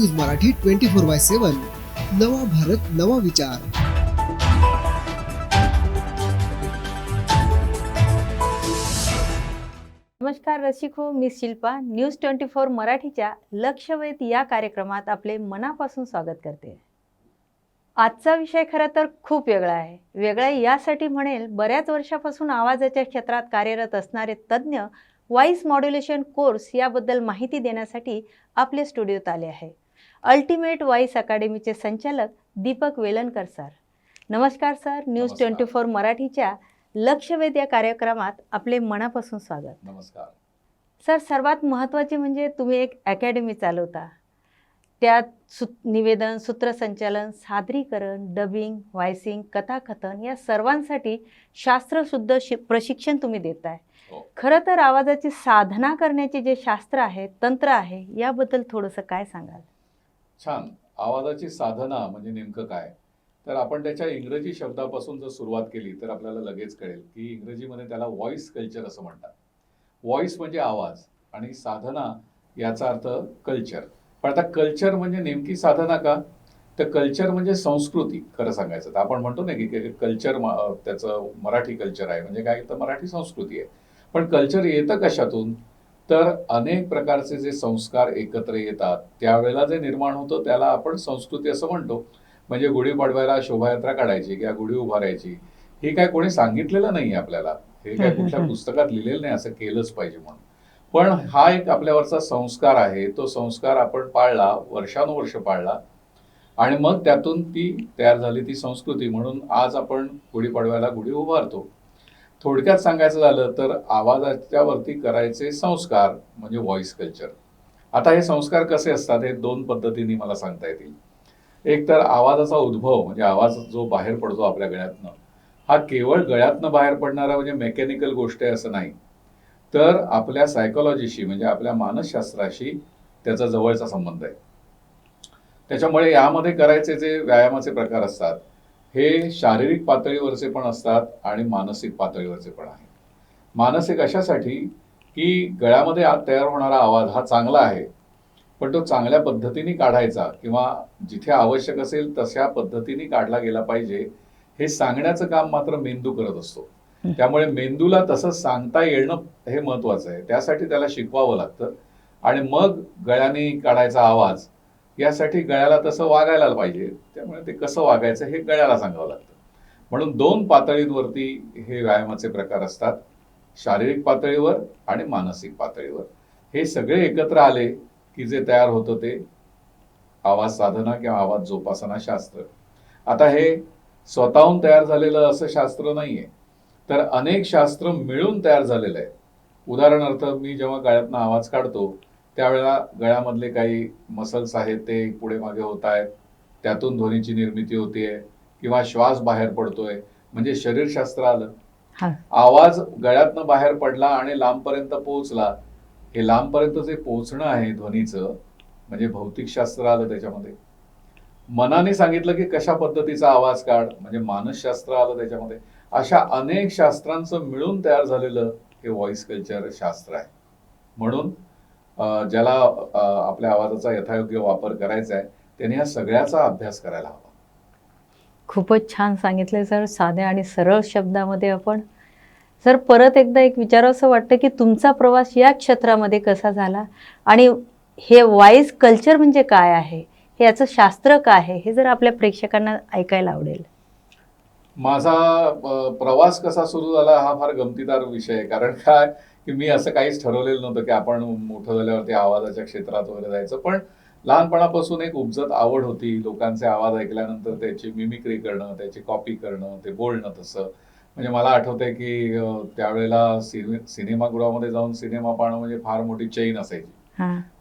News Marathi 24/7 नवा भारत नवा विचार। नमस्कार रसिक हो, मी शिल्पा न्यूज 24 मराठीच्या लक्षवेध या कार्यक्रमात आपले मनापासून स्वागत करते। आजचा विषय खरं तर खूप वेगळा आहे। वेगळा यासाठी म्हणेल, बऱ्याच वर्षापासून आवाजाच्या क्षेत्रात कार्यरत असणारे तज्ज्ञ व्हॉइस मॉड्युलेशन कोर्स याबद्दल माहिती देण्यासाठी आपले स्टुडिओत आले आहे। अल्टिमेट व्हॉइस अकॅडमीचे संचालक दीपक वेलणकर सर। नमस्कार सर, न्यूज 24 मराठीच्या लक्षवेध या कार्यक्रमात आपले मनापासून स्वागत। नमस्कार सर, सर्वात महत्त्वाचे म्हणजे तुम्ही एक अकॅडमी चालवता। त्यात निवेदन, सूत्रसंचालन, सादरीकरण, डबिंग, व्हॉइसिंग, कथाकथन या सर्वांसाठी शास्त्रशुद्ध प्रशिक्षण तुम्ही देताय। खरं तर आवाजाची साधना करण्याचे जे शास्त्र आहे, तंत्र आहे, याबद्दल थोडंसं काय सांगाल? छान। आवाजाची साधना म्हणजे नेमकं काय, तर आपण त्याच्या इंग्रजी शब्दापासून जर सुरुवात केली तर आपल्याला लगेच कळेल की इंग्रजीमध्ये त्याला व्हॉइस कल्चर असं म्हणतात। व्हॉइस म्हणजे आवाज आणि साधना याचा अर्थ कल्चर। पण आता कल्चर म्हणजे नेमकी साधना का, तर कल्चर म्हणजे संस्कृती। खरं सांगायचं तर आपण म्हणतो ना की कल्चर त्याचं मराठी कल्चर आहे म्हणजे काय, तर मराठी संस्कृती आहे। पण कल्चर येतं कशातून, तर अनेक प्रकारचे जे संस्कार एकत्र येतात त्यावेळेला जे निर्माण होतं त्याला आपण संस्कृती असं म्हणतो। म्हणजे गुढीपाडव्याला शोभायात्रा काढायची किंवा गुढी उभारायची, हे काय कोणी सांगितलेलं नाही आपल्याला, हे काय कुठल्या पुस्तकात लिहिलेलं नाही असं केलंच पाहिजे म्हणून। पण हा एक आपल्यावरचा संस्कार आहे, तो संस्कार आपण पाळला, वर्षानुवर्ष पाळला आणि मग त्यातून ती तयार झाली ती संस्कृती। म्हणून आज आपण गुढीपाडव्याला गुढी उभारतो। थोडक्यात सांगायचं झालं तर आवाजाच्या वरती करायचे संस्कार म्हणजे व्हॉइस कल्चर। आता हे संस्कार कसे असतात हे दोन पद्धतीने मला सांगता येतील। एक तर आवाजाचा उद्भव म्हणजे आवाज जो बाहेर पडतो आपल्या गळ्यातनं, हा केवळ गळ्यातनं बाहेर पडणारा म्हणजे मेकॅनिकल गोष्ट आहे असं नाही, तर आपल्या सायकोलॉजीशी म्हणजे आपल्या मानसशास्त्राशी त्याचा जवळचा संबंध आहे। त्याच्यामुळे यामध्ये करायचे जे व्यायामाचे प्रकार असतात हे शारीरिक पातळीवरचे पण असतात आणि मानसिक पातळीवरचे पण आहे। मानसिक अशासाठी की गळ्यामध्ये आत तयार होणारा आवाज हा चांगला आहे, पण तो चांगल्या पद्धतीने काढायचा किंवा जिथे आवश्यक असेल तशा पद्धतीने काढला गेला पाहिजे, हे सांगण्याचं काम मात्र मेंदू करत असतो। त्यामुळे मेंदूला तसं सांगता येणं हे महत्वाचं आहे, त्यासाठी त्याला शिकवावं लागतं। आणि मग गळ्याने काढायचा आवाज यासाठी गळ्याला तसं वागायला पाहिजे, त्यामुळे ते कसं वागायचं हे गळ्याला सांगावं लागतं। म्हणून दोन पातळींवरती हे व्यायामाचे प्रकार असतात, शारीरिक पातळीवर आणि मानसिक पातळीवर। हे सगळे एकत्र आले की जे तयार होतं ते आवाज साधना किंवा आवाज जोपासना शास्त्र। आता हे स्वतःहून तयार झालेलं असं शास्त्र नाहीये, तर अनेक शास्त्र मिळून तयार झालेलं आहे। उदाहरणार्थ मी जेव्हा गळ्यातनं आवाज काढतो त्यावेळेला गळ्यामधले काही मसल्स आहेत ते पुढे मागे होत आहेत, त्यातून ध्वनीची निर्मिती होतीये किंवा श्वास बाहेर पडतोय म्हणजे शरीरशास्त्र आलं। आवाज गळ्यातनं बाहेर पडला आणि लांबपर्यंत पोहोचला, हे लांबपर्यंत जे पोहोचणं आहे ध्वनीचं म्हणजे भौतिकशास्त्र आलं त्याच्यामध्ये। मनाने सांगितलं की कशा पद्धतीचा आवाज काढ म्हणजे मानसशास्त्र आलं त्याच्यामध्ये। अशा अनेक शास्त्रांचं मिळून तयार झालेलं हे व्हॉइस कल्चर शास्त्र आहे। म्हणून ज्याला आपल्या आवाजाचा यथायोग्य वापर करायचा आहे त्यांनी ह्या सगळ्याचा अभ्यास करायला हवा। खूपच छान सांगितले सर, साध्या आणि सरळ शब्दामध्ये आपण। सर, परत एकदा एक विचारावंसं वाटतं की तुमचा प्रवास या क्षेत्रामध्ये कसा झाला आणि हे व्हॉइस कल्चर म्हणजे काय आहे, हे याचं शास्त्र काय आहे, हे जर आपल्या प्रेक्षकांना ऐकायला आवडेल। माझा प्रवास कसा सुरू झाला हा फार गमतीदार विषय आहे। कारण काय की मी असं काहीच ठरवलेलं नव्हतं की आपण मोठं झाल्यावरती आवाजाच्या क्षेत्रात वगैरे जायचं, पण लहानपणापासून एक उपजत आवड होती लोकांचे आवाज ऐकल्यानंतर त्याची मिमिक्री करणं, त्याची कॉपी करणं, ते बोलणं तसं। म्हणजे मला आठवतंय की त्यावेळेला सिनेमागृहामध्ये जाऊन सिनेमा पाहणं म्हणजे फार मोठी चैन असायची,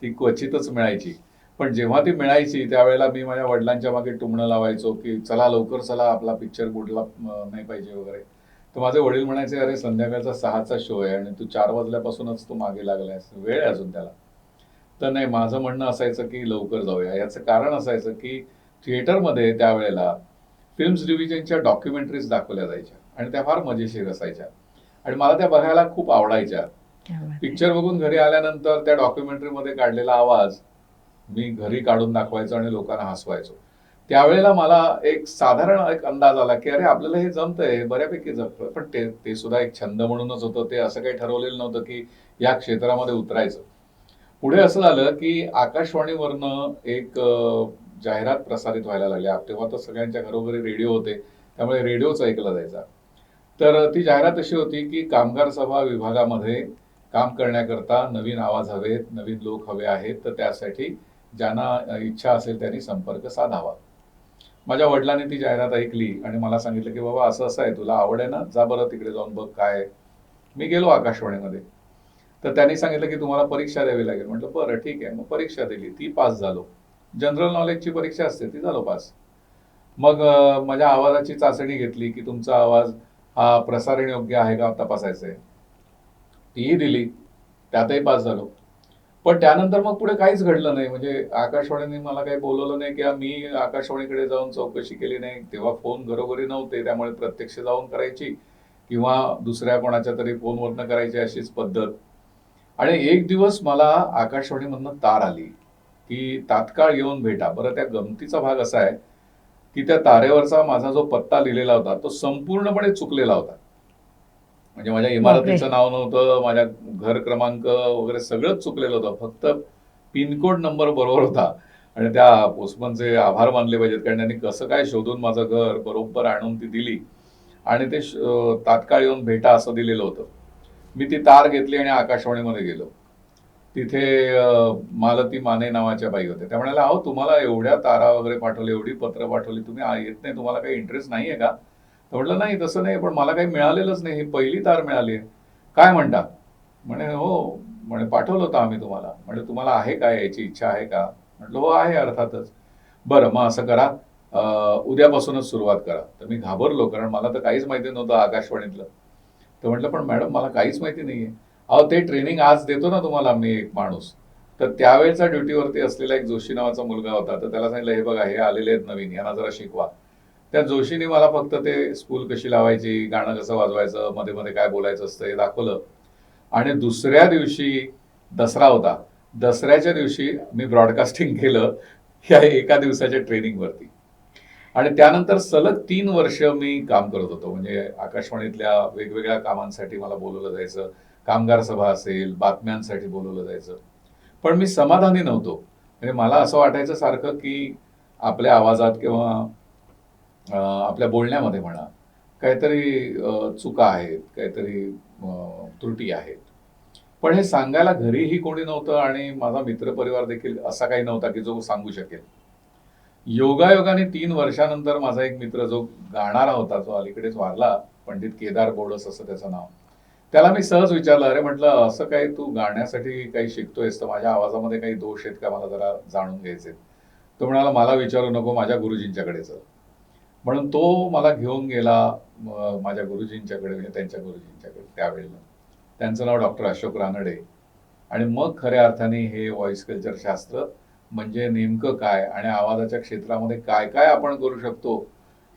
ती क्वचितच मिळायची। पण जेव्हा ती मिळायची त्यावेळेला मी माझ्या वडिलांच्या मागे टुमणं लावायचो की चला लवकर चला, आपला पिक्चर बुडला नाही पाहिजे वगैरे। तर माझे वडील म्हणायचे, अरे संध्याकाळचा 6चा शो आहे आणि तू 4 वाजल्यापासूनच तू मागे लागलायस, वेळ आहे अजून त्याला। तर नाही, माझं म्हणणं असायचं की लवकर जाऊया। याचं कारण असायचं की थिएटरमध्ये त्यावेळेला फिल्म्स डिव्हिजनच्या डॉक्युमेंटरीज दाखवल्या जायच्या आणि त्या फार मजेशीर असायच्या आणि मला त्या बघायला खूप आवडायच्या। पिक्चर बघून घरी आल्यानंतर त्या डॉक्युमेंटरीमध्ये काढलेला आवाज मी घरी काढून दाखवायचो आणि लोकांना हसवायचो. त्यावेळेला मला एक साधारण एक अंदाज आला की अरे आपल्याला हे जमतंय, बऱ्यापैकी जमतंय. पण ते ते सुद्धा एक छंद म्हणूनच होतं. ते असं काही ठरवलेलं नव्हतं की या क्षेत्रामध्ये उतरायचं. पुढे असं झालं की आकाशवाणीवरनं एक जाहिरात प्रसारित व्हायला लागल्या. तेव्हा तर सगळ्यांच्या घरोघरी रेडिओ होते, त्यामुळे रेडिओच ऐकला जायचा. तर ती जाहिरात अशी होती की कामगार सभा विभागामध्ये काम करण्याकरता नवीन आवाज हवेत, नवीन लोक हवे आहेत, तर त्यासाठी ज्यांना इच्छा असेल त्यांनी संपर्क साधावा. माझ्या वडिलांनी ती जाहिरात ऐकली आणि मला सांगितलं की बाबा असं असं आहे, तुला आवड आहे ना, जा बरं तिकडे जाऊन बघ काय आहे. मी गेलो आकाशवाणीमध्ये. तर त्यांनी सांगितलं की तुम्हाला परीक्षा द्यावी लागेल. म्हटलं बरं ठीक आहे. मग परीक्षा दिली, ती पास झालो. जनरल नॉलेजची परीक्षा असते, ती झालो पास. मग माझ्या आवाजाची चाचणी घेतली की तुमचा आवाज हा प्रसारण योग्य आहे का तपासायचं आहे. तीही दिली, त्यातही पास झालो. पण त्यानंतर मग पुढे काहीच घडलं नाही. म्हणजे आकाशवाणीने मला काही बोलवलं नाही किंवा मी आकाशवाणीकडे जाऊन चौकशी केली नाही. तेव्हा फोन घरोघरी नव्हते, त्यामुळे प्रत्यक्ष जाऊन करायची किंवा दुसऱ्या कोणाच्या तरी फोनवरनं करायची अशीच पद्धत. आणि एक दिवस मला आकाशवाणीमधनं तार आली की तात्काळ येऊन भेटा. बरं, त्या गमतीचा भाग असा आहे की त्या तारेवरचा माझा जो पत्ता लिहिलेला होता तो संपूर्णपणे चुकलेला होता. म्हणजे माझ्या इमारतीचं नाव नव्हतं, माझ्या घर क्रमांक वगैरे सगळंच चुकलेलं होतं. फक्त पिनकोड नंबर बरोबर होता. आणि त्या पोस्टमनचे आभार मानले पाहिजेत, कारण त्यांनी कसं काय शोधून माझं घर बरोबर आणून ती दिली आणि ते तात्काळ येऊन भेटा असं दिलेलं होतं. मी ती तार घेतली आणि आकाशवाणीमध्ये गेलो. तिथे मालती माने नावाच्या बाई होत्या. त्या म्हणाल्या, अहो तुम्हाला एवढ्या तारा वगैरे पाठवल्या, एवढी पत्र पाठवली, तुम्ही येत नाही, तुम्हाला काही इंटरेस्ट नाहीये का? तर म्हटलं नाही तसं नाही, पण मला काही मिळालेलंच नाही, ही पहिली तार मिळाली आहे. काय म्हणता? म्हणे हो. म्हणे पाठवलं होतं आम्ही तुम्हाला. म्हणजे तुम्हाला आहे काय, याची इच्छा आहे का? म्हटलं हो आहे अर्थातच. बरं मग असं करा, उद्यापासूनच सुरुवात करा. तर मी घाबरलो, कारण मला तर काहीच माहिती नव्हतं आकाशवाणीतलं. तर म्हटलं पण मॅडम मला काहीच माहिती नाहीये. अहो ते ट्रेनिंग आज देतो ना तुम्हाला मी एक माणूस. तर त्यावेळेचा ड्युटीवरती असलेला एक जोशी नावाचा मुलगा होता. तर त्याला सांगितलं हे बघा हे आलेले आहेत नवीन, यांना जरा शिकवा. त्या जोशीने मला फक्त ते स्कूल कशी लावायची, गाणं कसं वाजवायचं, मध्ये मध्ये काय बोलायचं असतं हे दाखवलं. आणि दुसऱ्या दिवशी दसरा होता. दसऱ्याच्या दिवशी मी ब्रॉडकास्टिंग केलं या एका दिवसाच्या ट्रेनिंगवरती. आणि त्यानंतर सलग 3 वर्ष मी काम करत होतो. म्हणजे आकाशवाणीतल्या वेगवेगळ्या कामांसाठी मला बोलवलं जायचं. कामगार सभा असेल, बातम्यांसाठी बोलवलं जायचं. पण मी समाधानी नव्हतो. म्हणजे मला असं वाटायचं सारखं की आपल्या आवाजात किंवा आपल्या बोलण्यामध्ये म्हणा काहीतरी चुका आहेत, काहीतरी त्रुटी आहेत. पण हे सांगायला घरीही कोणी नव्हतं आणि माझा मित्रपरिवार देखील असा काही नव्हता की जो सांगू शकेल. योगायोगाने 3 वर्षानंतर माझा एक मित्र जो गाणारा होता, जो अलीकडेच वारला, पंडित केदार बोडस असं त्याचं नाव, त्याला मी सहज विचारलं, अरे म्हटलं असं काही तू गाण्यासाठी काही शिकतोयस तर माझ्या आवाजामध्ये काही दोष आहेत का, मला जरा जाणून घ्यायचे. तो म्हणाला मला विचारू नको, माझ्या गुरुजींच्याकडे चल. म्हणून तो मला घेऊन गेला माझ्या गुरुजींच्याकडे, म्हणजे त्यांच्या गुरुजींच्याकडे त्यावेळेला. त्यांचं नाव डॉक्टर अशोक रानडे. आणि मग खऱ्या अर्थाने हे व्हॉइस कल्चर शास्त्र म्हणजे नेमकं काय आणि आवाजाच्या क्षेत्रामध्ये काय काय आपण करू शकतो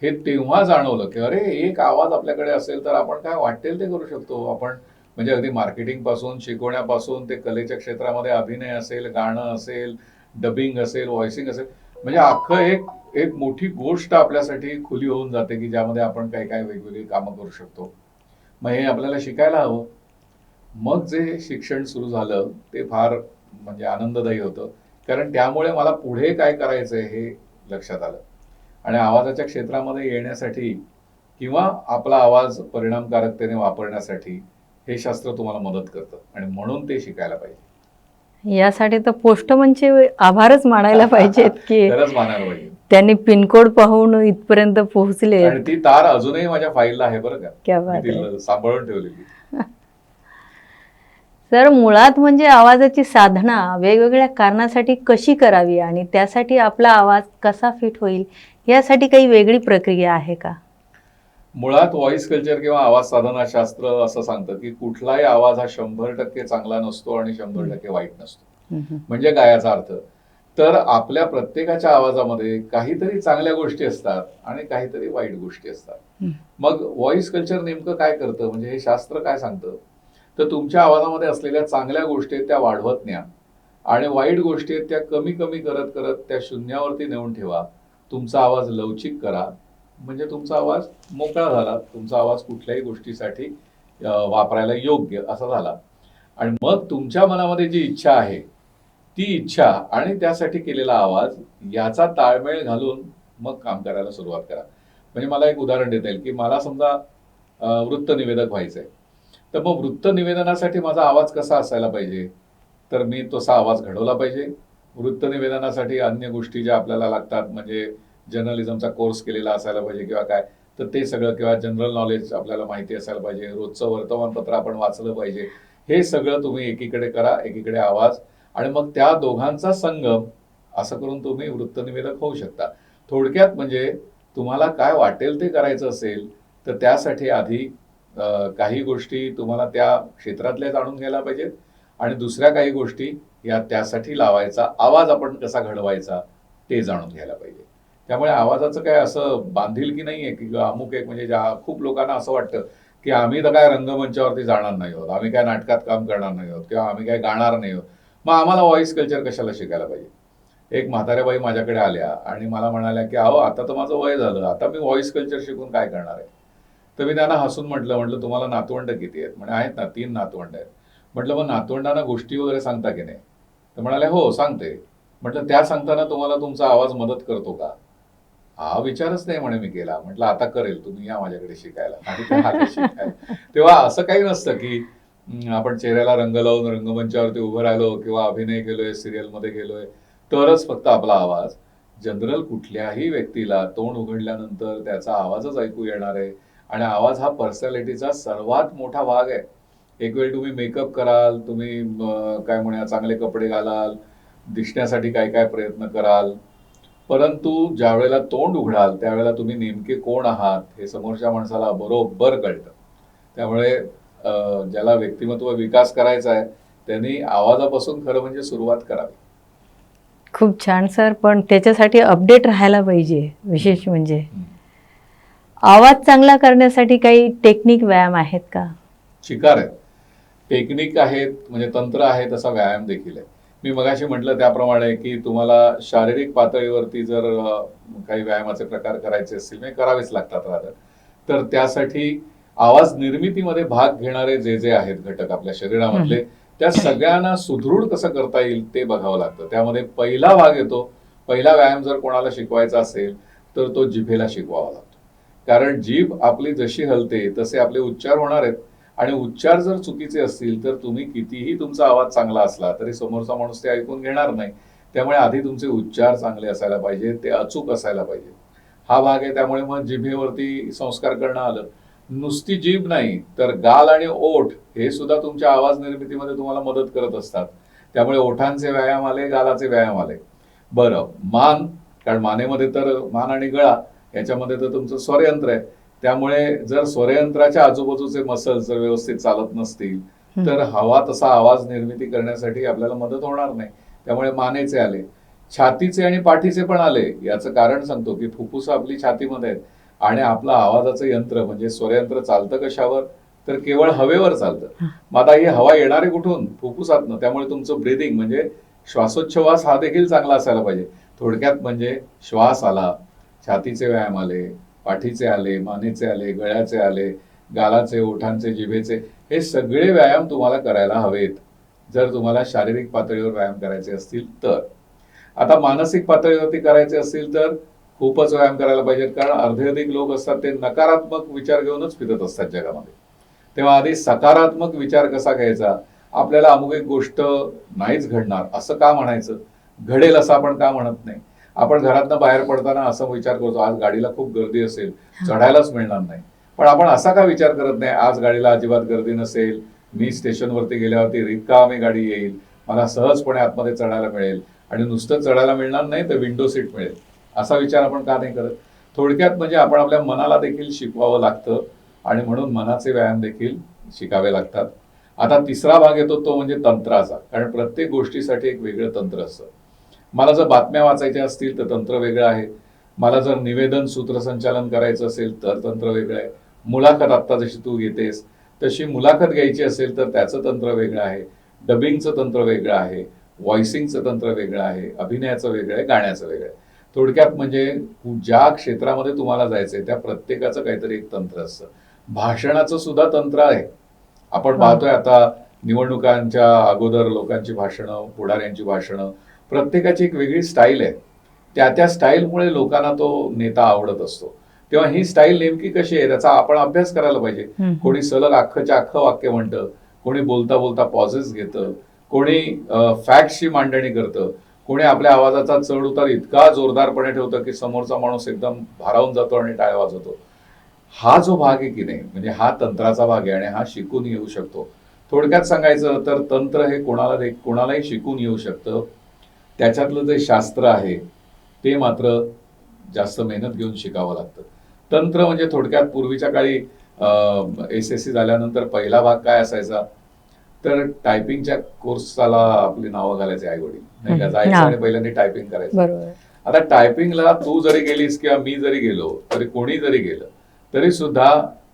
हे तेव्हा जाणवलं की अरे एक आवाज आपल्याकडे असेल तर आपण काय वाटेल ते करू शकतो आपण. म्हणजे अगदी मार्केटिंग पासून, शिकवण्यापासून ते कलेच्या क्षेत्रामध्ये अभिनय असेल, गाणं असेल, डबिंग असेल, व्हॉइसिंग असेल, म्हणजे अख्खं एक एक मोठी गोष्ट आपल्यासाठी खुली होऊन जाते की ज्यामध्ये आपण काय काय वेगवेगळी कामं करू शकतो. मग हे आपल्याला शिकायला हवं. मग जे शिक्षण सुरू झालं ते फार म्हणजे आनंददायी होतं, कारण त्यामुळे मला पुढे काय करायचंय हे लक्षात आलं. आणि आवाजाच्या क्षेत्रामध्ये येण्यासाठी किंवा आपला आवाज परिणामकारकतेने वापरण्यासाठी हे शास्त्र तुम्हाला मदत करतं आणि म्हणून ते शिकायला पाहिजे. यासाठी तर पोस्टमनचे आभारच मानायला पाहिजेत की खरंच मानायला पाहिजे. त्यांनी पिनकोड पाहून इथपर्यंत पोहोचले. आणि ती तार अजूनही माझ्या फाईलला आहे बरं का, क्या मी बात ती आहे. सांभाळून ठेवलेली. सर, मुळात म्हणजे आवाजाची साधना वेगवेगळ्या कारणासाठी कशी करावी आणि त्यासाठी आपला आवाज कसा फिट होईल यासाठी काही वेगळी प्रक्रिया आहे का? मुळात व्हॉइस कल्चर किंवा आवाज साधना शास्त्र असं सांगतं की कुठलाही आवाज हा 100% चांगला नसतो आणि 100% वाईट नसतो. म्हणजे काय याचा अर्थ, तर आपल्या प्रत्येकाच्या आवाजामध्ये काहीतरी चांगल्या गोष्टी असतात आणि काहीतरी वाईट गोष्टी असतात. मग व्हॉइस कल्चर नेमकं काय करतं, म्हणजे हे शास्त्र काय सांगतं, तर तुमच्या आवाजामध्ये असलेल्या चांगल्या गोष्टी त्या वाढवत न्या आणि वाईट गोष्टी आहेत त्या कमी कमी करत करत त्या शून्यावरती नेऊन ठेवा. तुमचा आवाज लवचिक करा, म्हणजे तुमचा आवाज मोकळा झाला, तुमचा आवाज कुठल्याही गोष्टीसाठी वापरायला योग्य असा झाला. आणि मग तुमच्या मनामध्ये जी इच्छा आहे ती इच्छा आणि त्यासाठी केलेला आवाज याचा ताळमेळ घालून मग काम करायला सुरुवात करा. म्हणजे मला एक उदाहरण देता येईल की मला समजा वृत्त निवेदक व्हायचंय, तर मग वृत्त निवेदनासाठी माझा आवाज कसा असायला पाहिजे, तर मी तसा आवाज घडवला पाहिजे. वृत्त निवेदनासाठी अन्य गोष्टी ज्या आपल्याला लागतात, म्हणजे जर्नलिझमचा कोर्स केलेला असायला पाहिजे किंवा काय, तर ते सगळं, किंवा जनरल नॉलेज आपल्याला माहिती असायला पाहिजे, रोजचं वर्तमानपत्र आपण वाचलं पाहिजे. हे सगळं तुम्ही एकीकडे करा, एकीकडे आवाज, आणि मग त्या दोघांचा संगम असं करून तुम्ही वृत्तनिवेदक होऊ शकता. थोडक्यात म्हणजे तुम्हाला काय वाटेल ते करायचं असेल तर त्यासाठी आधी काही गोष्टी तुम्हाला त्या क्षेत्रातल्या जाणून घ्यायला पाहिजेत, आणि दुसऱ्या काही गोष्टी या त्यासाठी लावायचा आवाज आपण कसा घडवायचा ते जाणून घ्यायला पाहिजे. त्यामुळे आवाजाचं काय असं बांधिलकी नाहीये की अमुक एक, म्हणजे खूप लोकांना असं वाटतं की आम्ही तर काय रंगमंचावरती जाणार नाही आहोत, आम्ही काय नाटकात काम करणार नाही आहोत, किंवा आम्ही काय गाणार नाही आहोत, मग आम्हाला व्हॉइस कल्चर कशाला शिकायला पाहिजे. एक म्हाताऱ्या बाई माझ्याकडे आल्या आणि मला म्हणाल्या की अहो आता तर माझं वय झालं, आता मी व्हॉइस कल्चर शिकून काय करणार आहे. तर मी त्यांना हसून म्हटलं तुम्हाला नातवंड किती आहेत, म्हणजे आहेत ना, 3 नातवंड आहेत. म्हटलं मग नातवंडांना गोष्टी वगैरे सांगता की नाही, तर म्हणाले हो सांगते. म्हटलं त्या सांगताना तुम्हाला तुमचा आवाज मदत करतो का. हा विचारच नाही म्हणे मी केला. म्हटलं आता करेल, तुम्ही या माझ्याकडे शिकायला. आणि ते आले शिकायला. तेव्हा असं काही नसतं की आपण चेहऱ्याला रंग लावून रंगमंचावरती उभं राहिलो किंवा अभिनय केलोय, सिरियलमध्ये गेलोय तरच फक्त आपला आवाज. जनरल कुठल्याही व्यक्तीला तोंड उघडल्यानंतर त्याचा आवाजच ऐकू येणार आहे, आणि आवाज हा पर्सनॅलिटीचा सर्वात मोठा भाग आहे. एक वेळ तुम्ही मेकअप कराल, तुम्ही काय म्हणूया चांगले कपडे घालाल, दिसण्यासाठी काय काय प्रयत्न कराल, परंतु ज्या वेळेला तोंड उघडाल त्यावेळेला तुम्ही नेमके कोण आहात हे समोरच्या माणसाला बरोबर कळतं. त्यामुळे ज्याला व्यक्तिमत्व विकास करायचा आहे त्यांनी आवाजापासून खरं म्हणजे सुरुवात करावी. खूप छान सर, पण त्याच्यासाठी अपडेट राहायला पाहिजे. विशेष म्हणजे आवाज चांगला करण्यासाठी काही टेक्निक व्यायाम आहेत का. शिकार आहेत, टेक्निक आहेत, म्हणजे तंत्र आहे, तसा व्यायाम देखील आहे. मी मगाशी म्हटलं त्याप्रमाणे की तुम्हाला शारीरिक पातळीवरती जर काही व्यायामाचे प्रकार करायचे असतील, म्हणजे करावेच लागतात राहतात, तर त्यासाठी आवाज निर्मितीमध्ये भाग घेणारे जे जे आहेत घटक आपल्या शरीरामधले, त्या सगळ्यांना सुदृढ कसं करता येईल ते बघावं लागतं. त्यामध्ये पहिला भाग येतो, पहिला व्यायाम जर कोणाला शिकवायचा असेल तर तो जिभेला शिकवावा लागतो. कारण जीभ आपली जशी हलते तसे आपले उच्चार होणार आहेत, आणि उच्चार जर चुकीचे असतील तर तुम्ही कितीही तुमचा आवाज चांगला असला तरी समोरचा माणूस ते ऐकून घेणार नाही. त्यामुळे आधी तुमचे उच्चार चांगले असायला पाहिजे, ते अचूक असायला पाहिजे. हा भाग आहे. त्यामुळे मग जिभेवरती संस्कार करणं आलं. नुसती जीभ नाही तर गाल आणि ओठ हे सुद्धा तुमच्या आवाज निर्मितीमध्ये तुम्हाला मदत करत असतात. त्यामुळे ओठांचे व्यायाम आले, गालाचे व्यायाम आले. बरं, मान, कारण मानेमध्ये तर मान आणि गळा याच्यामध्ये तर तुमचं स्वरयंत्र आहे. त्यामुळे जर स्वरयंत्राच्या आजूबाजूचे मसल्स जर व्यवस्थित चालत नसतील तर हवा तसा आवाज निर्मिती करण्यासाठी आपल्याला मदत होणार नाही. त्यामुळे मानेचे आले, छातीचे आणि पाठीचे पण आले. याचं कारण सांगतो की फुफ्फुस आपली छातीमध्ये आहेत, आणि आपलं आवाजाचं यंत्र म्हणजे स्वरयंत्र चालतं कशावर, तर केवळ हवेवर चालतं. मग आता ही हवा येणारे कुठून, फुफ्फुसातनं. त्यामुळे तुमचं ब्रीदिंग म्हणजे श्वासोच्छवास हा देखील चांगला असायला पाहिजे. थोडक्यात म्हणजे श्वास आला, छातीचे व्यायाम आले, पाठीचे आले, मानेचे आले, गळ्याचे आले, गालाचे, ओठांचे, जिभेचे, हे सगळे व्यायाम तुम्हाला करायला हवेत जर तुम्हाला शारीरिक पातळीवर व्यायाम करायचे असतील तर. आता मानसिक पातळीवरती करायचे असतील तर खूपच व्यायाम करायला पाहिजेत, कारण अर्धे अधिक लोक असतात ते नकारात्मक विचार घेऊनच फिरत असतात जगामध्ये. तेव्हा आधी सकारात्मक विचार कसा घ्यायचा, आपल्याला अमुक एक गोष्ट नाहीच घडणार असं का म्हणायचं, घडेल असं आपण का म्हणत नाही. आपण घरातनं बाहेर पडताना असा विचार करतो आज गाडीला खूप गर्दी असेल, चढायलाच मिळणार नाही, पण आपण असा का विचार करत नाही आज गाडीला अजिबात गर्दी नसेल, मी स्टेशनवरती गेल्यावरती रिकामी गाडी येईल, मला सहजपणे आतमध्ये चढायला मिळेल, आणि नुसतं चढायला मिळणार नाही तर विंडो सीट मिळेल, असा विचार आपण का नाही करत. थोडक्यात म्हणजे आपण आपल्या मनाला देखील शिकवावं लागतं, आणि म्हणून मनाचे व्यायाम देखील शिकावे लागतात. आता तिसरा भाग येतो तो म्हणजे तंत्राचा, कारण प्रत्येक गोष्टीसाठी एक वेगळं तंत्र असतं. मला जर बातम्या वाचायच्या असतील तर तंत्र वेगळं आहे, मला जर निवेदन सूत्रसंचालन करायचं असेल तर तंत्र वेगळं आहे, मुलाखत आत्ता जशी तू घेतेस तशी मुलाखत घ्यायची असेल तर त्याचं तंत्र वेगळं आहे, डबिंगचं तंत्र वेगळं आहे, व्हॉइसिंगचं तंत्र वेगळं आहे, अभिनयाचं वेगळं आहे, गाण्याचं वेगळं आहे. थोडक्यात म्हणजे ज्या क्षेत्रामध्ये तुम्हाला जायचंय त्या प्रत्येकाचं काहीतरी एक तंत्र असतं. भाषणाचं सुद्धा तंत्र आहे. आपण पाहतोय आता निवडणुकांच्या अगोदर लोकांची भाषणं, पुढाऱ्यांची भाषणं, प्रत्येकाची एक वेगळी स्टाईल आहे. त्या स्टाईलमुळे लोकांना तो नेता आवडत असतो. तेव्हा ही स्टाईल नेमकी कशी आहे त्याचा आपण अभ्यास करायला पाहिजे. कोणी सलग अख्खच्या अख्खं वाक्य म्हणतं, कोणी बोलता बोलता पॉझेस घेतं, कोणी फॅक्टची मांडणी करतं, कोणी आपल्या आवाजाचा चढ उतार इतका जोरदारपणे ठेवतं की समोरचा माणूस एकदम भारावून जातो आणि टाळ्या वाजवतो. हा जो भाग आहे की नाही, म्हणजे हा तंत्राचा भाग आहे आणि हा शिकून येऊ शकतो. थोडक्यात सांगायचं तर तंत्र हे कोणालाही शिकून येऊ शकतं. त्याच्यातलं जे शास्त्र आहे ते मात्र जास्त मेहनत घेऊन शिकावं लागतं. तंत्र म्हणजे थोडक्यात पूर्वीच्या काळी SSC झाल्यानंतर पहिला भाग काय असायचा, तर टायपिंगच्या कोर्सला आपली नावं घालायचे आई वडील, नाही का, जायचं आणि पहिल्यांदा टायपिंग करायचं. आता टायपिंगला तू जरी गेलीस किंवा मी जरी गेलो तरी कोणी जरी गेलं तरी सुद्धा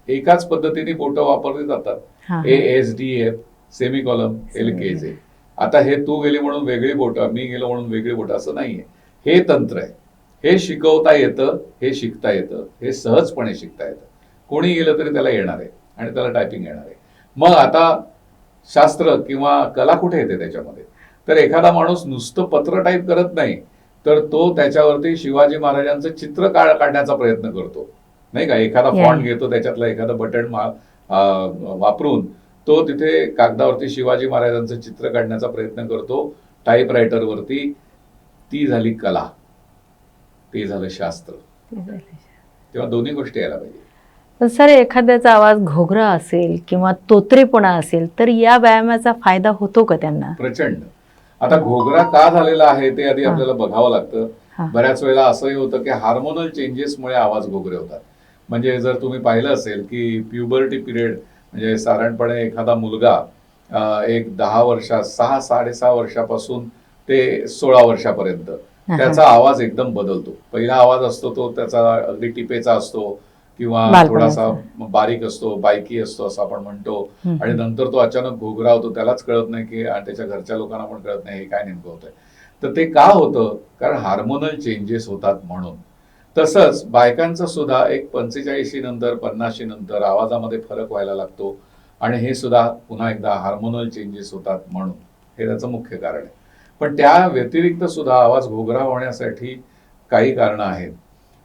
एकाच पद्धतीने बोटं वापरली जातात. ASDF, सेमिकॉलम, LKJ. आता हे तू गेली म्हणून वेगळी बोटं, मी गेलो म्हणून वेगळी बोटं असं नाहीये. हे तंत्र आहे. हे शिकवता येतं, हे शिकता येतं, हे सहजपणे शिकता येतं. कोणी गेलं तरी त्याला येणार आहे आणि त्याला टायपिंग येणार आहे. मग आता शास्त्र किंवा कला कुठे येते त्याच्यामध्ये, तर एखादा माणूस नुसतं पत्र टाईप करत नाही, तर तो त्याच्यावरती शिवाजी महाराजांचं चित्र काढण्याचा प्रयत्न करतो, नाही का. एखादा फॉन्ट घेतो, त्याच्यातलं एखादं बटन वापरून तो तिथे कागदावरती शिवाजी महाराजांचं चित्र काढण्याचा प्रयत्न करतो टाईपरायटरवरती. ती झाली कला, ते झालं शास्त्र. तेव्हा दोन्ही गोष्टी यायला पाहिजे. पण सर, एखाद्याचा आवाज घोगरा असेल किंवा तोत्रेपणा असेल तर या व्यायामाचा फायदा होतो का त्यांना? प्रचंड. आता घोगरा का झालेला आहे ते आधी आपल्याला बघावं लागतं. बऱ्याच वेळेला असंही होतं की हार्मोनल चेंजेसमुळे आवाज घोगरे होतात. म्हणजे जर तुम्ही पाहिलं असेल की प्युबर्टी पिरियड, म्हणजे साधारणपणे एखादा मुलगा एक 10 वर्षा 6-6.5 वर्षापासून ते 16 वर्षापर्यंत त्याचा आवाज एकदम बदलतो. पहिला आवाज असतो तो त्याचा अगदी टिपेचा असतो किंवा थोडासा बारीक असतो, बायकी असतो असं आपण म्हणतो. आणि नंतर तो अचानक घोगरा होतो, त्यालाच कळत नाही की, आणि त्याच्या घरच्या लोकांना पण कळत नाही हे काय नेमकं होतंय. तर ते का होतं, कारण हार्मोनल चेंजेस होतात म्हणून. तसंच बायकांचं सुद्धा एक 45 नंतर 50 नंतर आवाजामध्ये फरक व्हायला लागतो आणि हे सुद्धा पुन्हा एकदा हार्मोनल चेंजेस होतात म्हणून. हे त्याचं मुख्य कारण आहे. पण त्या व्यतिरिक्त सुद्धा आवाज घोगरा होण्यासाठी काही कारणं आहेत.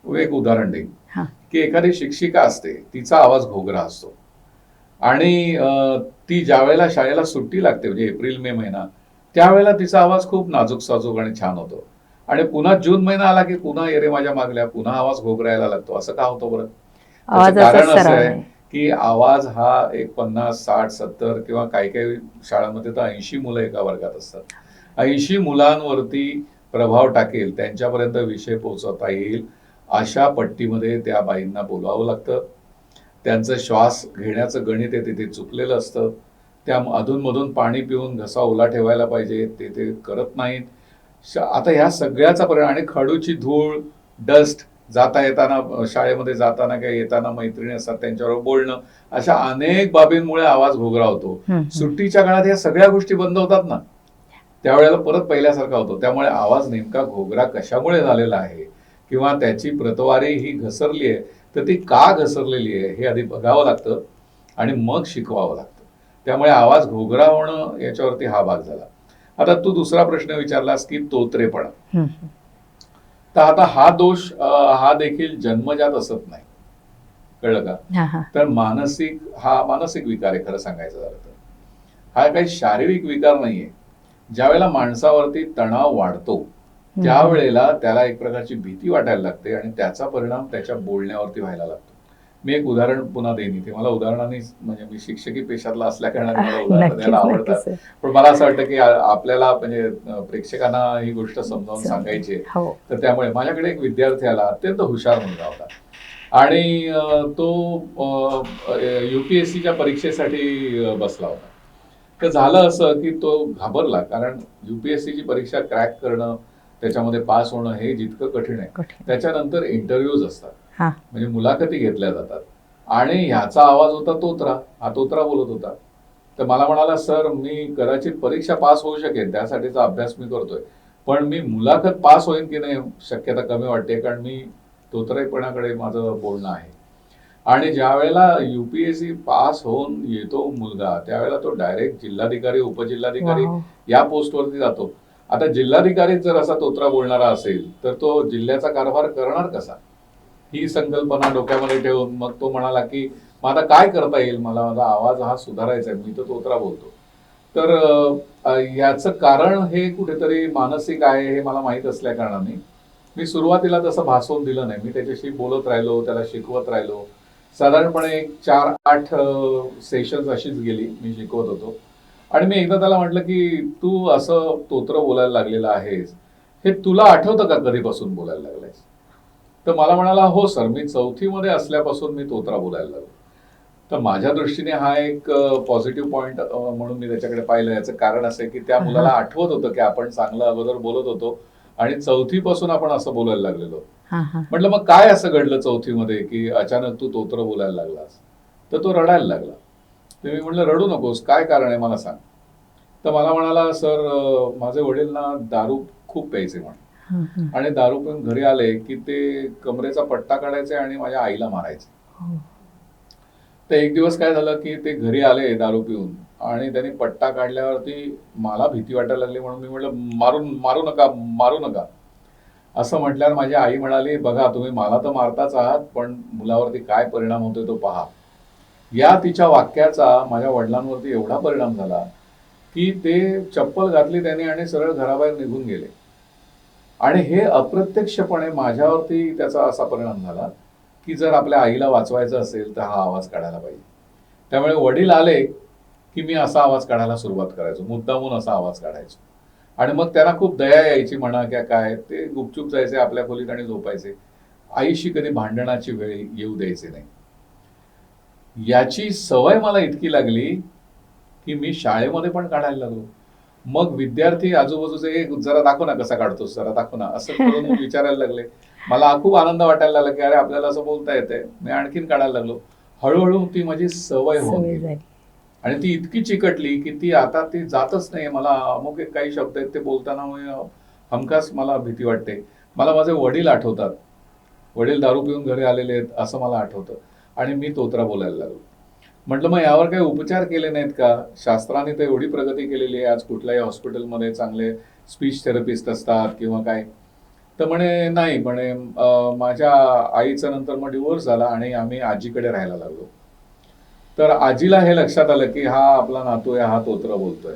एक उदाहरण देईन की एखादी शिक्षिका असते, तिचा आवाज घोगरा असतो आणि ती ज्या वेळेला शाळेला सुट्टी लागते, म्हणजे एप्रिल-मे महिना, त्यावेळेला तिचा आवाज खूप नाजूक साजूक आणि छान होतो. आणि पुन्हा जून महिना आला की पुन्हा येरे माझ्या मागल्या, पुन्हा आवाज घोगरायला लागतो. असं का होतं बरं? त्याचं कारण असं आहे की आवाज हा एक 50, 60, 70 किंवा काही काही शाळांमध्ये तर 80 मुलं एका वर्गात असतात. 80 मुलांवरती प्रभाव टाकेल, त्यांच्यापर्यंत विषय पोहोचवता येईल अशा पट्टीमध्ये त्या बाईंना बोलावं लागतं. त्यांचं श्वास घेण्याचं गणित आहे तिथे चुकलेलं असतं. त्या अधूनमधून पाणी पिऊन घसा ओला ठेवायला पाहिजे, ते करत नाहीत. आता ह्या सगळ्याचा परिणाम, आणि खडूची धूळ, डस्ट, जाता येताना शाळेमध्ये जाताना काही येताना मैत्रिणी असतात त्यांच्याबरोबर बोलणं, अशा अनेक बाबींमुळे आवाज घोगरा होतो. सुट्टीच्या काळात या सगळ्या गोष्टी बंद होतात ना, त्यावेळेला परत पहिल्यासारखा होतो. त्यामुळे आवाज नेमका घोगरा कशामुळे झालेला आहे किंवा त्याची प्रतवारी ही घसरली आहे, तर ती का घसरलेली आहे हे आधी बघावं लागतं आणि मग शिकवावं लागतं. त्यामुळे आवाज घोगरा होणं याच्यावरती हा भाग झाला. आता तू दुसरा प्रश्न विचारलास की तोत्रेपणा. तर आता हा दोष हा देखील जन्मजात असत नाही, कळलं का. तर मानसिक विकार आहे खरं सांगायचं झालं तर. हा काही शारीरिक विकार नाहीये. ज्या वेळेला माणसावरती तणाव वाढतो त्यावेळेला त्याला एक प्रकारची भीती वाटायला लागते आणि त्याचा परिणाम त्याच्या बोलण्यावरती व्हायला लागतो. मी एक उदाहरण पुन्हा देईन इथे. मला उदाहरणाने, म्हणजे मी शिक्षकी पेशातला असल्या कारणाने मला उदाहरण द्यायला आवडतात. पण मला असं वाटतं की आपल्याला, म्हणजे प्रेक्षकांना ही गोष्ट समजावून सांगायची आहे. तर त्यामुळे माझ्याकडे एक विद्यार्थी आला, अत्यंत हुशार मुलगा होता आणि तो UPSCच्या परीक्षेसाठी बसला होता. तर झालं असं की तो घाबरला, कारण UPSCची परीक्षा क्रॅक करणं, त्याच्यामध्ये पास होणं हे जितकं कठीण आहे, त्याच्यानंतर इंटरव्ह्यूज असतात, म्हणजे मुलाखती घेतल्या जातात. आणि ह्याचा आवाज होता तोत्रा, हा तोत्रा बोलत होता. तर मला म्हणाला, सर मी कदाचित परीक्षा पास होऊ शकेन, त्यासाठीचा अभ्यास मी करतोय, पण मी मुलाखत पास होईन की नाही शक्यता कमी वाटते, कारण मी तोतरेपणाकडे माझं बोलणं आहे. आणि ज्या वेळेला UPSC पास होऊन येतो मुलगा, त्यावेळेला तो डायरेक्ट जिल्हाधिकारी, उपजिल्हाधिकारी वाव. या पोस्टवरती जातो. आता जिल्हाधिकारी जर असा तोत्रा बोलणारा असेल तर तो जिल्ह्याचा कारभार करणार कसा, ही संकल्पना डोक्यामध्ये ठेवून मग तो म्हणाला की मग आता काय करता येईल, मला माझा आवाज हा सुधारायचा आहे, मी तर तोत्रा बोलतो. तर याचं कारण हे कुठेतरी मानसिक आहे हे मला माहीत असल्या कारणाने मी सुरुवातीला तसं भासवून दिलं नाही. मी त्याच्याशी बोलत राहिलो, त्याला शिकवत राहिलो. साधारणपणे एक 4-8 सेशन्स अशीच गेली, मी शिकवत होतो. आणि मी एकदा त्याला म्हटलं की तू असं तोत्र बोलायला लागलेला आहेस, हे तुला आठवतं का कधीपासून बोलायला लागलायस? तर मला म्हणाला, हो सर, मी 4थी मध्ये असल्यापासून मी तोत्रा बोलायला लागलो. तर माझ्या दृष्टीने हा एक पॉझिटिव्ह पॉइंट म्हणून मी त्याच्याकडे पाहिलं. याचं कारण असं आहे की त्या मुलाला आठवत होतं की आपण चांगलं अगोदर बोलत होतो आणि 4थी पासून आपण असं बोलायला लागलेलो. म्हटलं मग काय असं घडलं 4थी मध्ये की अचानक तू तोत्र बोलायला लागलास? तर तो रडायला लागला. तर मी म्हटलं, रडू नकोस, काय कारण आहे मला सांग. तर मला म्हणाला, सर माझे वडील ना दारू खूप प्यायचे म्हणे, आणि दारू पिऊन घरी आले की ते कमरेचा पट्टा काढायचे आणि माझ्या आईला मारायचे. तर एक दिवस काय झालं की ते घरी आले दारू पिऊन आणि त्यांनी पट्टा काढल्यावरती मला भीती वाटायला लागली, म्हणून मी म्हटलं, मारू नका, मारू नका. असं म्हटल्यावर माझी आई म्हणाली, बघा तुम्ही मला तर मारताच आहात, पण मुलावरती काय परिणाम होतोय तो पहा. या तिच्या वाक्याचा माझ्या वडिलांवरती एवढा परिणाम झाला की ते चप्पल घातली त्यांनी आणि सरळ घराबाहेर निघून गेले. आणि हे अप्रत्यक्षपणे माझ्यावरती त्याचा असा परिणाम झाला की जर आपल्या आईला वाचवायचं असेल तर हा आवाज काढायला पाहिजे. त्यामुळे वडील आले की मी असा आवाज काढायला सुरुवात करायचो, मुद्दामून असा आवाज काढायचो. आणि मग त्यांना खूप दया यायची म्हणा क्या काय, ते गुपचूप जायचे आपल्या खोलीत आणि झोपायचे. आईशी कधी भांडणाची वेळ येऊ द्यायचे नाही. याची सवय मला इतकी लागली की मी शाळेमध्ये पण काढायला लागलो. मग विद्यार्थी आजूबाजूचे, जरा दाखव ना कसा काढतोस, जरा दाखव ना, असं करून विचारायला लागले. मला खूप आनंद वाटायला लागला की अरे आपल्याला असं बोलता येतंय. मी आणखीन काढायला लागलो. हळूहळू ती माझी सवय होऊन गेली आणि ती इतकी चिकटली की ती आता ती जातच नाही. मला अमुक एक काही शब्द आहेत ते बोलताना हमखास मला भीती वाटते. मला माझे वडील आठवतात, वडील दारू पिऊन घरी आलेले आहेत असं मला आठवतं आणि मी तोत्रा बोलायला लागलो. म्हटलं मग यावर काही उपचार केले नाहीत का? शास्त्राने तर एवढी प्रगती केलेली आहे, आज कुठल्याही हॉस्पिटलमध्ये चांगले स्पीच थेरपिस्ट असतात किंवा काय. तर म्हणे नाही, म्हणे माझ्या आईचा नंतर मग डिवोर्स झाला आणि आम्ही आजीकडे राहायला लागलो. तर आजीला हे लक्षात आलं की हा आपला नातू आहे, हा तोत्र बोलतोय.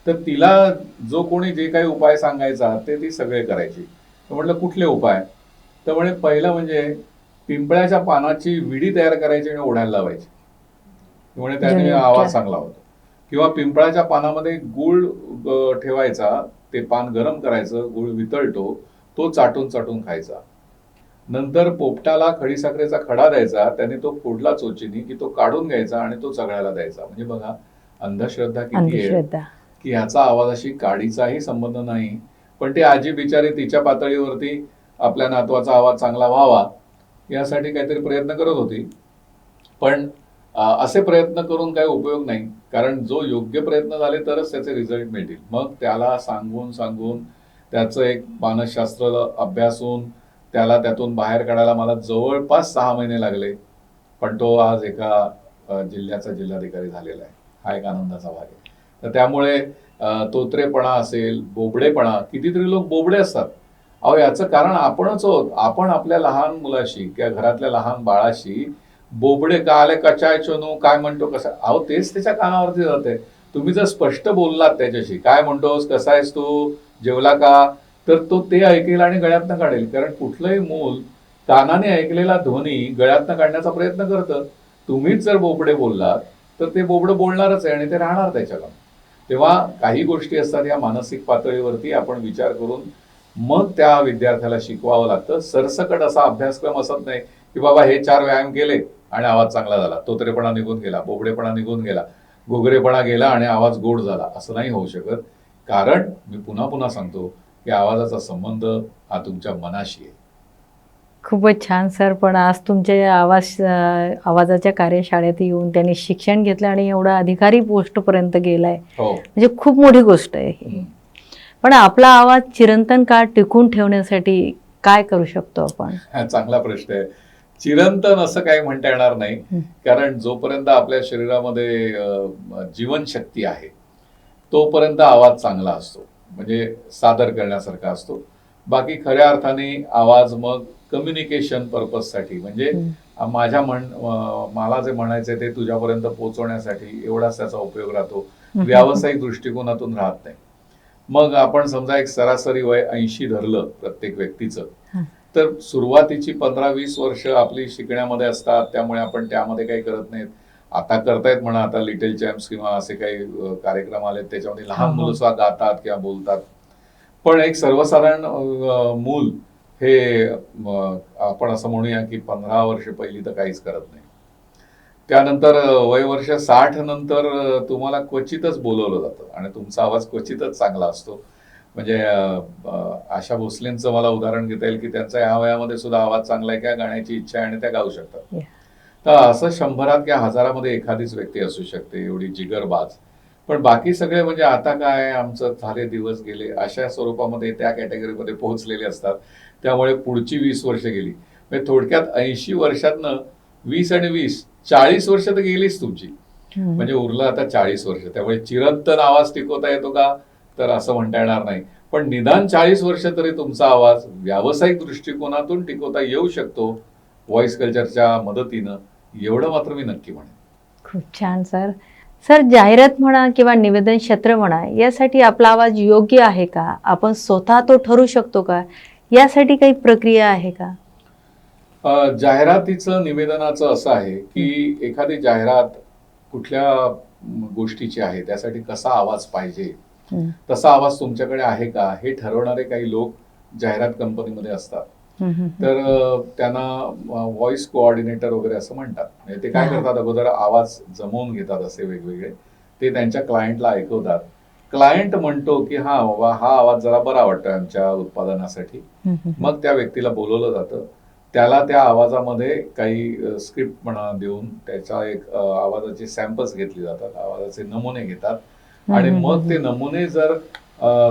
तर तिला जो कोणी जे काही उपाय सांगायचा ते ती सगळे करायची. तर म्हटलं कुठले उपाय? तर म्हणे पहिलं म्हणजे पिंपळाच्या पानाची विडी तयार करायची आणि ओढायला लावायची, म्हणजे त्याने आवाज चांगला होतो. किंवा पिंपळाच्या पानामध्ये गुळ ठेवायचा, ते पान गरम करायचं, गुळ वितळतो, तो चाटून चाटून खायचा. नंतर पोपटाला खडीसाखरेचा खडा द्यायचा, त्याने तो फोडला चोचीनी की तो काढून घ्यायचा आणि तो चगळ्याला द्यायचा. म्हणजे बघा अंधश्रद्धा किती आहे की ह्याचा आवाजाशी काडीचाही संबंध नाही, पण ती आजी बिचारी तिच्या पातळीवरती आपल्या नातवाचा आवाज चांगला व्हावा यासाठी काहीतरी प्रयत्न करत होती. पण असे प्रयत्न करून काही उपयोग नाही, कारण जो योग्य प्रयत्न झाले तरच त्याचे रिझल्ट मिळतील. मग त्याला सांगून सांगून त्याचं एक मानसशास्त्र अभ्यासून त्याला त्यातून बाहेर काढायला मला जवळपास 6 महिने लागले. पण तो आज एका जिल्ह्याचा जिल्हाधिकारी झालेला आहे. हा एक आनंदाचा भाग आहे. तर त्यामुळे तोत्रेपणा असेल, बोबडेपणा, कितीतरी लोक बोबडे असतात. अहो याचं कारण आपणच आहोत. आपण आपल्या लहान मुलाशी किंवा घरातल्या लहान बाळाशी बोबडे का आले, कचाय चोनू, काय म्हणतो कसा, अहो तेच त्याच्या कानावरती जाते. तुम्ही जर स्पष्ट बोललात त्याच्याशी, काय म्हणतोस, कसा आहेस तू, जेवला का, तर तो ते ऐकेल आणि गळ्यातनं काढेल. कारण कुठलंही मूल कानाने ऐकलेला ध्वनी गळ्यातनं काढण्याचा प्रयत्न करतं. तुम्हीच जर बोबडे बोललात तर ते बोबडं बोलणारच आहे आणि ते राहणार त्याच्याकडून. तेव्हा काही गोष्टी असतात या मानसिक पातळीवरती आपण विचार करून मग त्या विद्यार्थ्याला शिकवावं लागतं. सरसकट असा अभ्यासक्रम असत नाही की बाबा हे 4 व्यायाम केले आणि आवाज चांगला झाला, तोतरेपणा निघून गेला, बोबडेपणा निघून गेला, घोगरेपणा गेला आणि आवाज गोड झाला, असं नाही होऊ शकत. कारण मी पुन्हा पुन्हा सांगतो की आवाजाचा संबंध हा तुमच्या मनाशी आहे. खूपच छान सर. पण आज तुमच्या आवाजाच्या कार्यशाळेत येऊन त्यांनी शिक्षण घेतलं आणि एवढा अधिकारी पोस्टपर्यंत गेलाय, हो. म्हणजे खूप मोठी गोष्ट आहे ही. पण आपला आवाज चिरंतन काळ टिकून ठेवण्यासाठी काय करू शकतो आपण? हा चांगला प्रश्न आहे. चिरंतन असं काही म्हणता येणार नाही, कारण जोपर्यंत आपल्या शरीरामध्ये जीवनशक्ती आहे तोपर्यंत आवाज चांगला असतो, म्हणजे सादर करण्यासारखा असतो. बाकी खऱ्या अर्थाने आवाज मग कम्युनिकेशन पर्पजसाठी, म्हणजे मला जे म्हणायचंय ते तुझ्यापर्यंत पोहोचवण्यासाठी एवढाच त्याचा उपयोग राहतो, व्यावसायिक दृष्टिकोनातून राहत नाही. मग आपण समजा एक सरासरी वय 80 धरलं प्रत्येक व्यक्तीचं, तर सुरुवातीची 15-20 वर्ष आपली शिकण्यामध्ये असतात, त्यामुळे आपण त्यामध्ये काही करत नाहीत. आता करतायत म्हणा, आता लिटिल चॅम्प्स किंवा असे काही कार्यक्रम आले त्याच्यामध्ये लहान मुलं सुद्धा गातात किंवा बोलतात. पण एक सर्वसाधारण मूल हे आपण असं म्हणूया की 15 वर्ष पहिली तर काहीच करत नाही. त्यानंतर वयवर्ष 60 नंतर तुम्हाला क्वचितच बोलवलं जातं आणि तुमचा आवाज क्वचितच चांगला असतो. म्हणजे आशा भोसलेंचं मला उदाहरण घेता येईल की त्यांचा या वयामध्ये सुद्धा आवाज चांगला आहे, किंवा गाण्याची इच्छा आहे आणि त्या गाऊ शकतात. तर असं 100 किंवा 1000 एखादीच व्यक्ती असू शकते एवढी जिगरबाज. पण बाकी सगळे म्हणजे आता काय आमचं झाले दिवस गेले अशा स्वरूपामध्ये त्या कॅटेगरीमध्ये पोहोचलेले असतात. त्यामुळे पुढची 20 वर्ष गेली, म्हणजे थोडक्यात 80 वर्षातनं 20 आणि 20 40 वर्ष तर गेलीच तुमची, म्हणजे उरलं आता 40 वर्ष. त्यामुळे चिरंतन आवाज टिकवता येतो का, तर असं म्हणता येणार नाही. पण निदान 40 वर्ष तरी तुमचा आवाज व्यावसायिक दृष्टिकोनातून टिकवता येऊ शकतो व्हॉइस कल्चरच्या मदतीनं, एवढं मात्र मी नक्की म्हणेन. खूप छान सर. सर, जाहिरात म्हणा किंवा निवेदन क्षेत्र म्हणा, यासाठी आपला आवाज योग्य आहे का? आपण स्वतः तो ठरू शकतो का? यासाठी काही प्रक्रिया आहे का? जाहिरातीचं निवेदनाचं असं आहे की एखादी जाहिरात कुठल्या गोष्टीची आहे, त्यासाठी कसा आवाज पाहिजे, तसा आवाज तुमच्याकडे आहे का, हे ठरवणारे काही लोक जाहिरात कंपनीमध्ये असतात. तर त्यांना व्हॉइस कोऑर्डिनेटर वगैरे असं म्हणतात. म्हणजे ते काय करतात, अगोदर आवाज जमवून घेतात असे वेगवेगळे, ते त्यांच्या क्लायंटला ऐकवतात. क्लायंट म्हणतो की हा बाबा, हा आवाज जरा बरा वाटतोय आमच्या उत्पादनासाठी. मग त्या व्यक्तीला बोलवलं जातं, त्याला त्या आवाजामध्ये काही स्क्रिप्ट म्हणा देऊन त्याच्या एक आवाजाचे सॅम्पल्स घेतले जातात, आवाजाचे नमुने घेतात, आणि मग ते नमुने जर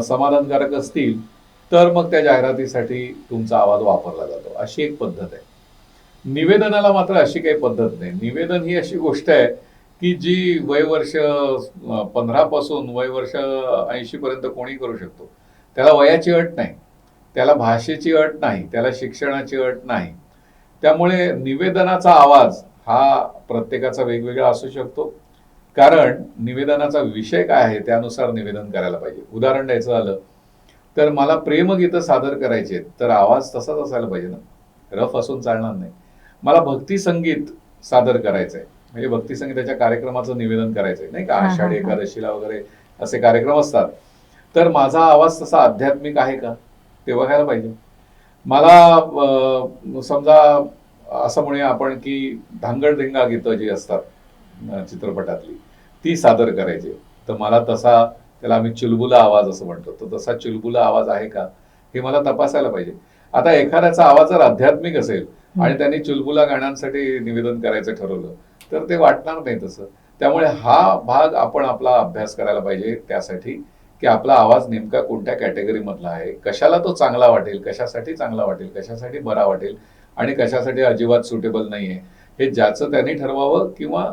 समाधानकारक असतील तर मग त्या जाहिरातीसाठी तुमचा आवाज वापरला जातो. अशी एक पद्धत आहे. निवेदनाला मात्र अशी काही पद्धत नाही. निवेदन ही अशी गोष्ट आहे की जी वयवर्ष 15 पासून वयवर्ष 80 पर्यंत कोणी करू शकतो. त्याला वयाची अट नाही, त्याला भाषेची अट नाही, त्याला शिक्षणाची अट नाही. त्यामुळे निवेदनाचा आवाज हा प्रत्येकाचा वेगवेगळा असू शकतो, कारण निवेदनाचा विषय काय आहे त्यानुसार निवेदन करायला पाहिजे. उदाहरण द्यायचं झालं तर मला प्रेमगीतं सादर करायचे तर आवाज तसाच असायला पाहिजे ना, रफ असून चालणार नाही. मला भक्ती संगीत सादर करायचंय, म्हणजे भक्ती संगीताच्या कार्यक्रमाचं निवेदन करायचंय, नाही का, आषाढी एकादशीला वगैरे असे कार्यक्रम असतात, तर माझा आवाज तसा आध्यात्मिक आहे का ते बघायला पाहिजे. मला समजा असं म्हणूया आपण की धांगडधिंगा गीतं जी असतात चित्रपटातली ती सादर करायची, तर मला तसा, त्याला आम्ही चुलबुला आवाज असं म्हणतो, तर तसा चुलबुला आवाज आहे का हे मला तपासायला पाहिजे. आता एखाद्याचा आवाज जर आध्यात्मिक असेल आणि त्यांनी चुलबुला गाण्यांसाठी निवेदन करायचं ठरवलं तर ते वाटणार नाही तसं. त्यामुळे हा भाग आपण आपला अभ्यास करायला पाहिजे त्यासाठी की आपला आवाज नेमका कोणत्या कॅटेगरीमधला आहे, कशाला तो चांगला वाटेल, कशासाठी चांगला वाटेल, कशासाठी बरा वाटेल आणि कशासाठी अजिबात सुटेबल नाहीये, हे ज्याचं त्यांनी ठरवावं. किंवा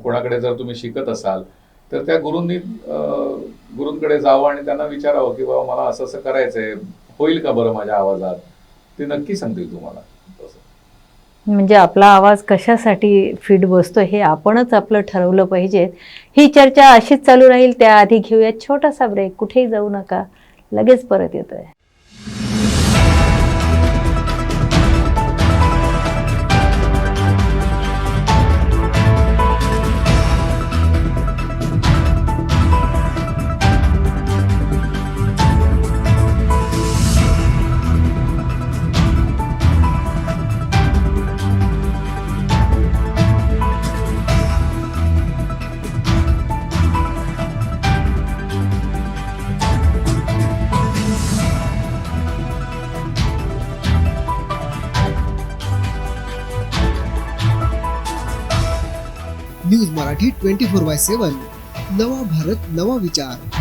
कोणाकडे जर तुम्ही शिकत असाल तर त्या गुरूंकडे जावं आणि त्यांना विचारावं की बाबा मला असं असं करायचंय, होईल का बरं माझ्या आवाजात, ते नक्की सांगतील तुम्हाला. म्हणजे आपला आवाज कशासाठी फिट बसतो हे आपणच आपलं ठरवलं पाहिजे. ही चर्चा अशीच चालू राहील. त्याआधी घेऊया छोटासा ब्रेक. कुठेही जाऊ नका, लगेच परत येतोय. न्यूज मराठी 24/7 नवा भारत नवा विचार.